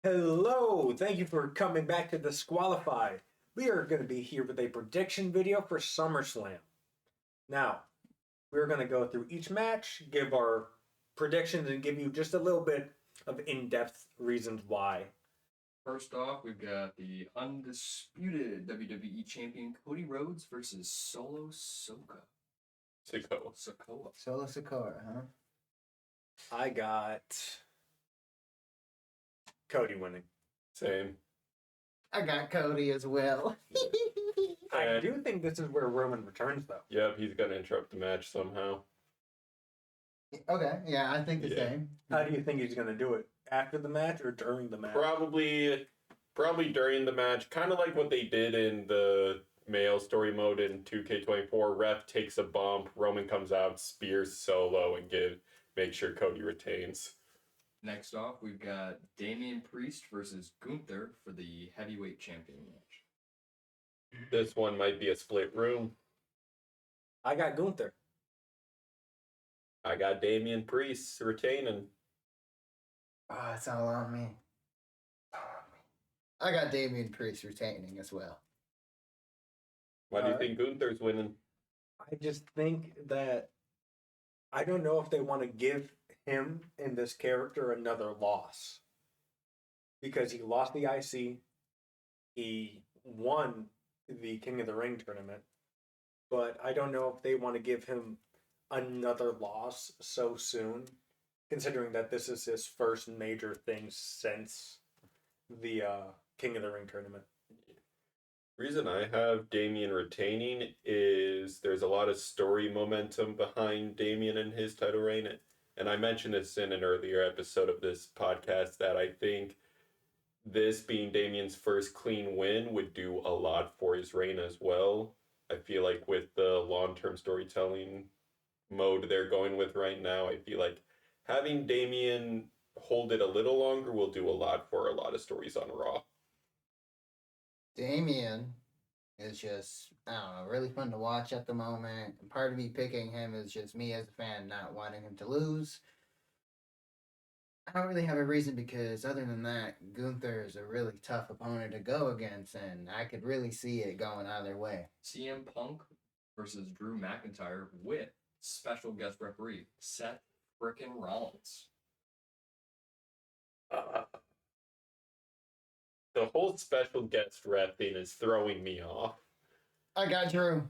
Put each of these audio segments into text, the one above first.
Hello, thank you for coming back to Disqualified. We are going to be here with a prediction video for SummerSlam. Now, we're going to go through each match, give our predictions, and give you just a little bit of in-depth reasons why. First off, we've got the undisputed WWE Champion Cody Rhodes versus Solo Sokoa. Solo Sokoa, huh? I got Cody winning. Same. I got Cody as well. I do think this is where Roman returns, though. Yep, he's going to interrupt the match somehow. Okay, yeah, I think the same. How do you think he's going to do it? After the match or during the match? Probably during the match, kind of like what they did in the male story mode in 2K24. Ref takes a bump, Roman comes out, spears Solo, and make sure Cody retains. Next off, we've got Damian Priest versus Gunther for the heavyweight champion match. This one might be a split room. I got Gunther. I got Damian Priest retaining. Oh, it's all on me. I got Damian Priest retaining as well. Why do you think Gunther's winning? I just think that I don't know if they want to give him and this character another loss. Because he lost the IC, he won the King of the Ring tournament, but I don't know if they want to give him another loss so soon, considering that this is his first major thing since the King of the Ring tournament. Reason I have Damian retaining is there's a lot of story momentum behind Damian and his title reign. And I mentioned this in an earlier episode of this podcast that I think this being Damian's first clean win would do a lot for his reign as well. I feel like with the long-term storytelling mode they're going with right now, I feel like having Damian hold it a little longer will do a lot for a lot of stories on Raw. Damian is just, I don't know, really fun to watch at the moment. And part of me picking him is just me as a fan not wanting him to lose. I don't really have a reason because other than that, Gunther is a really tough opponent to go against, and I could really see it going either way. CM Punk versus Drew McIntyre with special guest referee Seth frickin' Rollins. The whole special guest ref thing is throwing me off. I got Drew.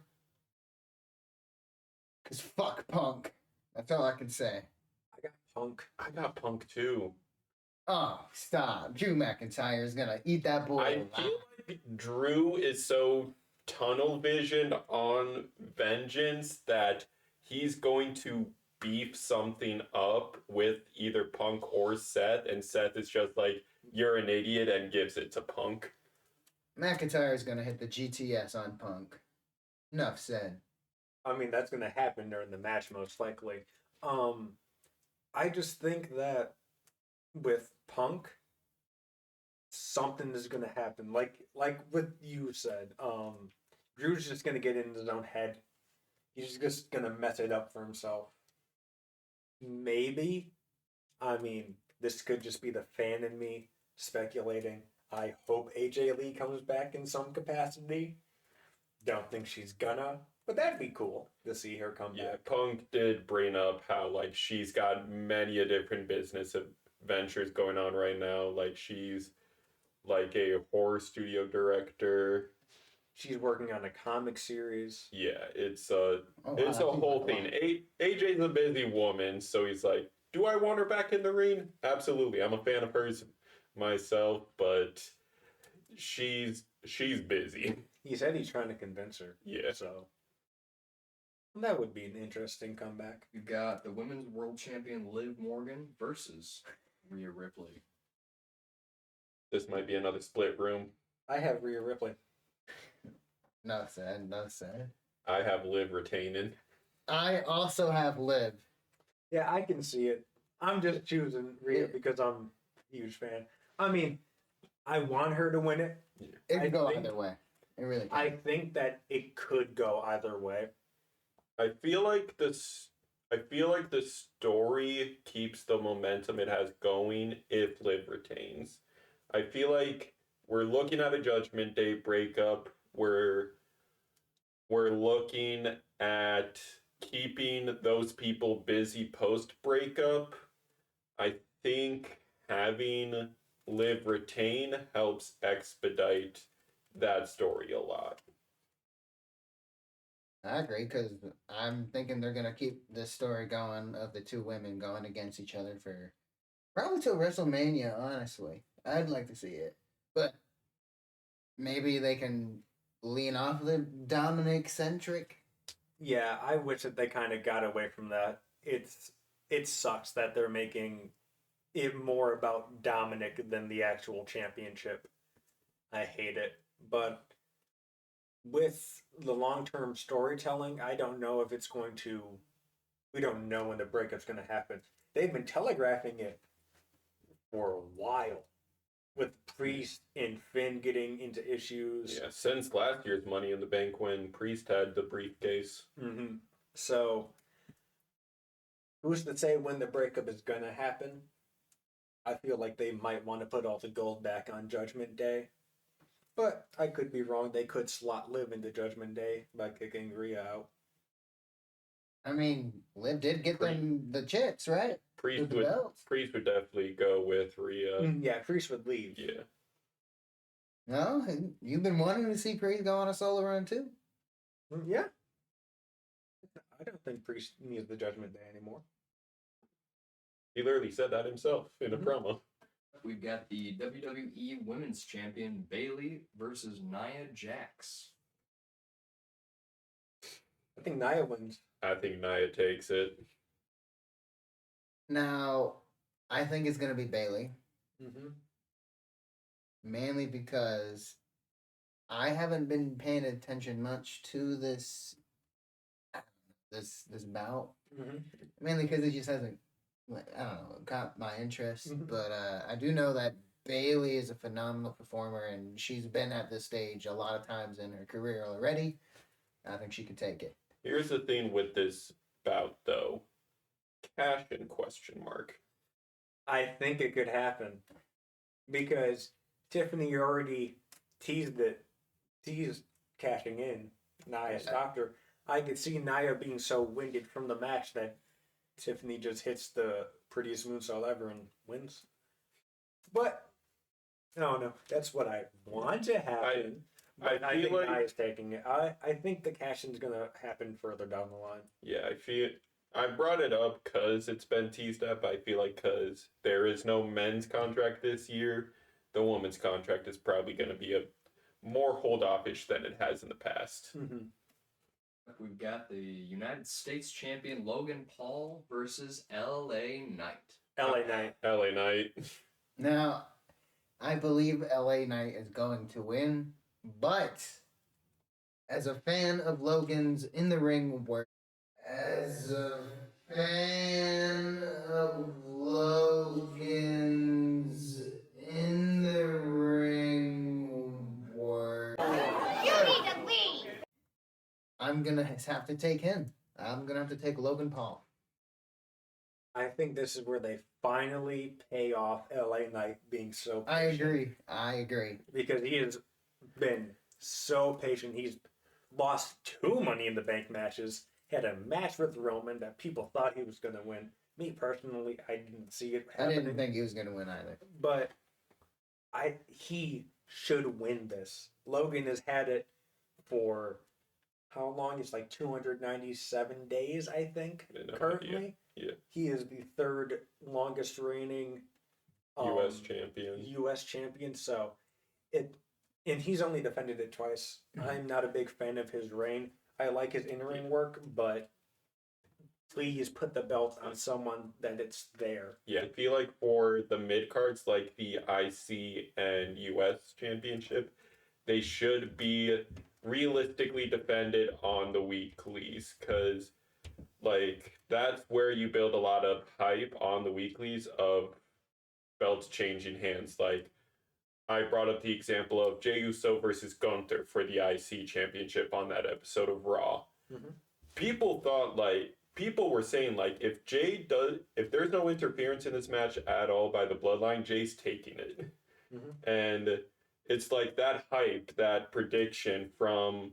Because fuck Punk. That's all I can say. I got Punk. I got Punk too. Oh, stop. Drew McIntyre is going to eat that boy I alive. feel like Drew is so tunnel visioned on vengeance that he's going to beef something up with either Punk or Seth, and Seth is just like, you're an idiot, and gives it to Punk. McIntyre is going to hit the GTS on Punk. Enough said. I mean, that's going to happen during the match, most likely. I just think that with Punk, something is going to happen. Like what you said, Drew's just going to get in his own head. He's just going to mess it up for himself. Maybe. I mean, this could just be the fan in me speculating. I hope AJ Lee comes back in some capacity. Don't think she's gonna, but that'd be cool to see her come back. Punk did bring up how, like, she's got many a different business ventures going on right now. Like, she's like a horror studio director. She's working on a comic series. Yeah, it's a whole thing. AJ's a busy woman, so he's like, do I want her back in the ring? Absolutely. I'm a fan of hers myself, but she's busy. He said he's trying to convince her. Yeah. So that would be an interesting comeback. We've got the Women's World Champion Liv Morgan versus Rhea Ripley. This might be another split room. I have Rhea Ripley. No said. I have Liv retaining. I also have Liv. Yeah, I can see it. I'm just choosing Rhea because I'm a huge fan. I mean, I want her to win it. It could go either way. It really can. I think that it could go either way. I feel like the story keeps the momentum it has going if Liv retains. I feel like we're looking at a Judgment Day breakup. We're looking at keeping those people busy post breakup. I think having Liv retain helps expedite that story a lot. I agree because I'm thinking they're gonna keep this story going of the two women going against each other for probably till WrestleMania. Honestly, I'd like to see it, but maybe they can lean off the Dominic centric. Yeah, I wish that they kind of got away from that. It sucks that they're making it more about Dominic than the actual championship. I hate it. But with the long-term storytelling, I don't know if it's going to we don't know when the breakup's going to happen. They've been telegraphing it for a while with Priest and Finn getting into issues. Yeah, since last year's Money in the Bank when Priest had the briefcase. Mm-hmm. So, who's to say when the breakup is going to happen? I feel like they might want to put all the gold back on Judgment Day. But I could be wrong. They could slot Liv into Judgment Day by kicking Rhea out. I mean, Liv did get them the chips, right? Priest The would belts. Priest would definitely go with Rhea. Yeah, Priest would leave. Yeah. No, you've been wanting to see Priest go on a solo run too. Yeah. I don't think Priest needs the Judgment Day anymore. He literally said that himself in a promo. We've got the WWE Women's Champion Bayley versus Nia Jax. I think Nia wins. I think Nia takes it. Now, I think it's gonna be Bailey, Mm-hmm. mainly because I haven't been paying attention much to this bout. Mm-hmm. Mainly because it just hasn't, like, I don't know, caught my interest. Mhm. But I do know that Bailey is a phenomenal performer, and she's been at this stage a lot of times in her career already. I think she could take it. Here's the thing with this bout, though. Cash in question mark. I think it could happen because Tiffany already teased cashing in. Nia stopped her. I could see Nia being so winded from the match that Tiffany just hits the prettiest moonsault ever and wins. But I don't know. That's what I want to happen. But I feel think like- Nia's taking it. I think the cash-in's gonna happen further down the line. Yeah, I brought it up because it's been teased up. I feel like because there is no men's contract this year, the women's contract is probably going to be a more hold-offish than it has in the past. Mm-hmm. We've got the United States Champion Logan Paul versus LA Knight. LA Knight. LA Knight. Now, I believe LA Knight is going to win, but as a fan of Logan's in the ring work, as a fan of Logan's in the ring work, You need to leave. I'm gonna have to take him. I'm gonna have to take Logan Paul. I think this is where they finally pay off LA Knight being so I patient. agree. Because he has been so patient. He's lost 2 Money in the Bank matches. Had a match with Roman that people thought he was going to win. Me personally, I didn't see it I happening. didn't think he was gonna win either. But he should win this. Logan has had it for how long? It's like 297 days, I think, I have no currently. idea. Yeah. He is the 3rd longest reigning U.S. champion. U.S. champion. So and he's only defended it twice. I'm not a big fan of his reign. I like his in-ring work, but please put the belt on someone that it's there. Yeah, I feel like for the mid cards, like the IC and US championship, they should be realistically defended on the weeklies because, like, that's where you build a lot of hype on the weeklies of belts changing hands. Like, I brought up the example of Jey Uso versus Gunther for the IC championship on that episode of Raw. Mhm. People were saying, like, if there's no interference in this match at all by the Bloodline, Jay's taking it. And it's like that hype, that prediction from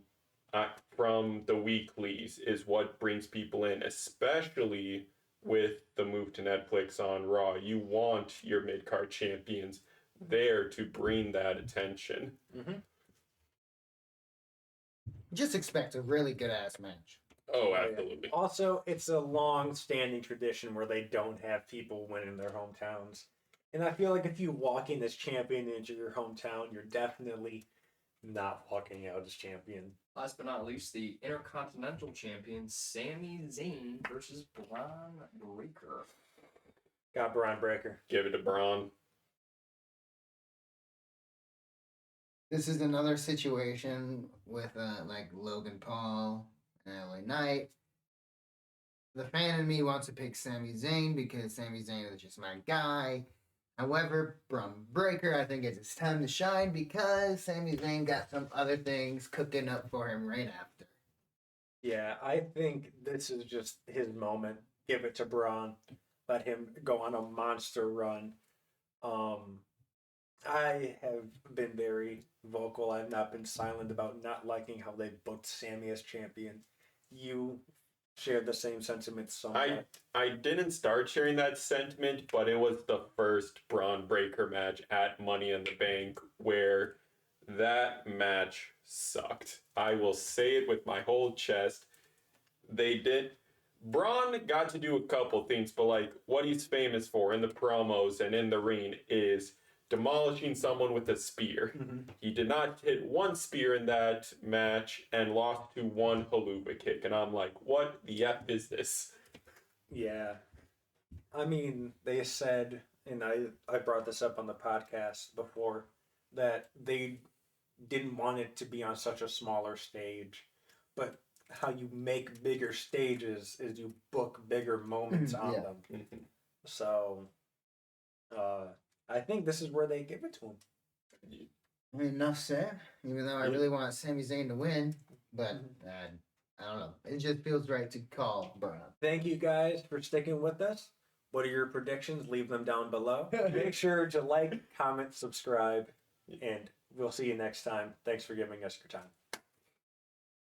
the weeklies is what brings people in, especially with the move to Netflix on Raw. You want your mid card champions there to bring that attention. Just expect a really good ass match. Oh, absolutely. Also, it's a long-standing tradition where they don't have people win in their hometowns. And I feel like if you walk in as champion into your hometown, you're definitely not walking out as champion. Last but not least, the Intercontinental Champion Sami Zayn versus Braun Breaker. Got Braun Breaker. Give it to Braun. This is another situation with like Logan Paul and LA Knight. The fan in me wants to pick Sami Zayn because Sami Zayn is just my guy. However, Braun Breaker, I think it's his time to shine because Sami Zayn got some other things cooking up for him right after. Yeah, I think this is just his moment. Give it to Braun. Let him go on a monster run. I have been very vocal. I've not been silent about not liking how they booked Sammy as champion. You shared the same sentiments somewhat. I didn't start sharing that sentiment, but it was the first Braun Breaker match at Money in the Bank where that match sucked. I will say it with my whole chest. Braun got to do a couple things, but like what he's famous for in the promos and in the ring is demolishing someone with a spear. He did not hit one spear in that match and lost to one haluva kick. And I'm like, what the F is this? Yeah. I mean, they said, and I brought this up on the podcast before, that they didn't want it to be on such a smaller stage. But how you make bigger stages is you book bigger moments on Yeah. them. So, I think this is where they give it to him. I mean, enough said. Even though I really want Sami Zayn to win, but I don't know. It just feels right to call Braun. Thank you guys for sticking with us. What are your predictions? Leave them down below. Make sure to like, comment, subscribe, and we'll see you next time. Thanks for giving us your time.